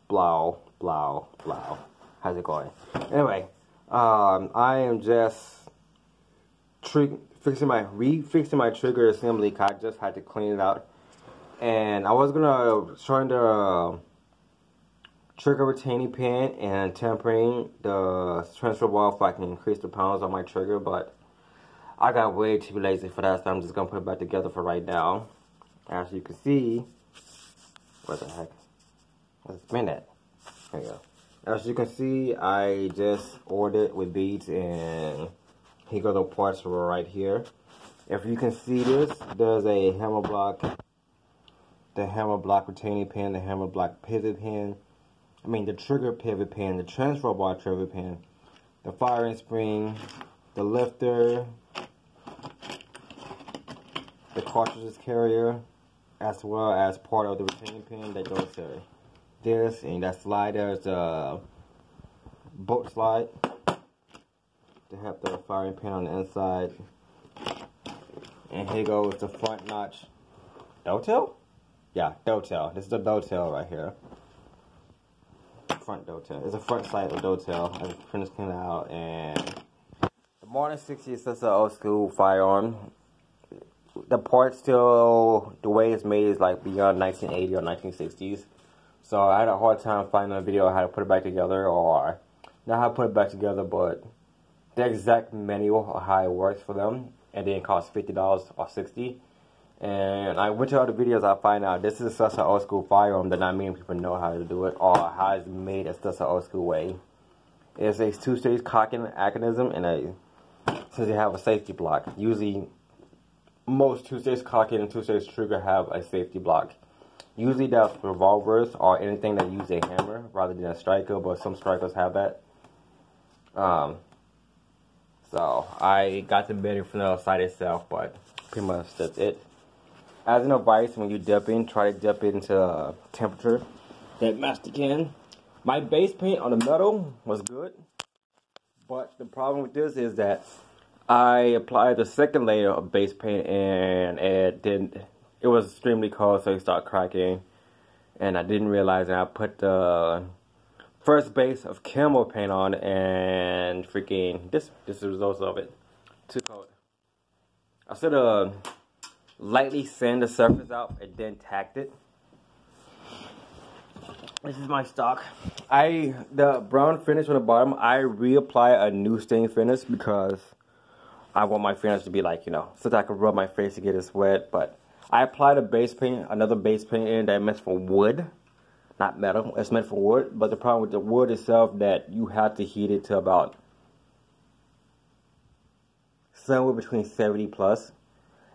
blah, blah, blah. How's it going? Anyway, I am just refixing my trigger assembly. I just had to clean it out. And I was gonna shorten the trigger retaining pin and tempering the transfer ball so I can increase the pounds on my trigger, but I got way too lazy for that, so I'm just gonna put it back together for right now. As you can see, what the heck? Let's spin it. There you go. As you can see, I just ordered with beads, and here go the parts right here. If you can see this, there's a hammer block, the hammer block retaining pin, the hammer block pivot pin, the trigger pivot pin, the transfer bar pivot pin, the firing spring, the lifter, the cartridges carrier, as well as part of the retaining pin that goes to this, and that slide there's a bolt slide to have the firing pin on the inside. And here goes the front notch dovetail? Yeah, dovetail. This is the dovetail right here. Front dovetail. It's a front side of dovetail. I just printed this out, and the Martin 60 is just an old school firearm. The part still, the way it's made is like beyond 1980 or 1960s. So I had a hard time finding a video on how to put it back together, or not how to put it back together, but the exact manual of how it works for them. And then it costs $50 or $60. And I went to other videos, I find out this is such an old school firearm that not many people know how to do it, or how it's made as such an old school way. It's a two-stage cocking mechanism, and since they have a safety block. Usually, most two-stage cocking and two-stage trigger have a safety block. Usually that's revolvers or anything that use a hammer rather than a striker, but some strikers have that. So I got the bedding from the side itself, but pretty much that's it. As an advice, when you dip in, try to dip into a temperature that matched again. My base paint on the metal was good, but the problem with this is that I applied the second layer of base paint and it was extremely cold, so it started cracking, and I didn't realize that I put the first base of camo paint on, and freaking this is the results of it. Too cold. I should have lightly sand the surface out and then tacked it. This is my stock. The brown finish on the bottom, I reapply a new stain finish because I want my finish to be like, so that I can rub my face to get it wet. But I applied a base paint, another base paint in that meant for wood, not metal. It's meant for wood. But the problem with the wood itself, that you have to heat it to about somewhere between 70 plus.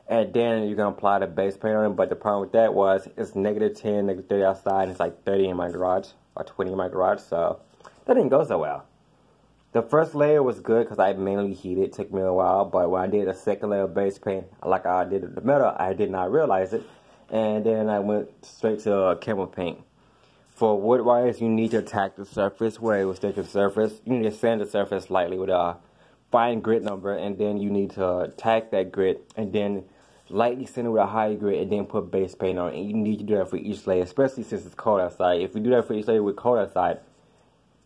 And then you're going to apply the base paint on it. But the problem with that was it's -10, -30 outside. And it's like 30 in my garage or 20 in my garage. So that didn't go so well. The first layer was good because I manually heated. It took me a while. But when I did a second layer of base paint, like I did with the metal, I did not realize it. And then I went straight to camo paint. For wood wires, you need to attack the surface where it will stick to the surface. You need to sand the surface lightly with a fine grit number. And then you need to attack that grit. And then lightly sand it with a high grit, and then put base paint on it. And you need to do that for each layer, especially since it's cold outside. If you do that for each layer with cold outside,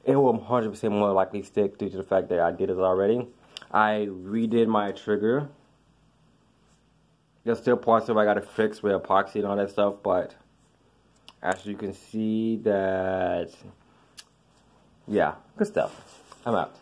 it will 100% more likely stick due to the fact that I did it already. I redid my trigger. There's still parts of it I gotta fix with epoxy and all that stuff, but as you can see that, yeah, good stuff. I'm out.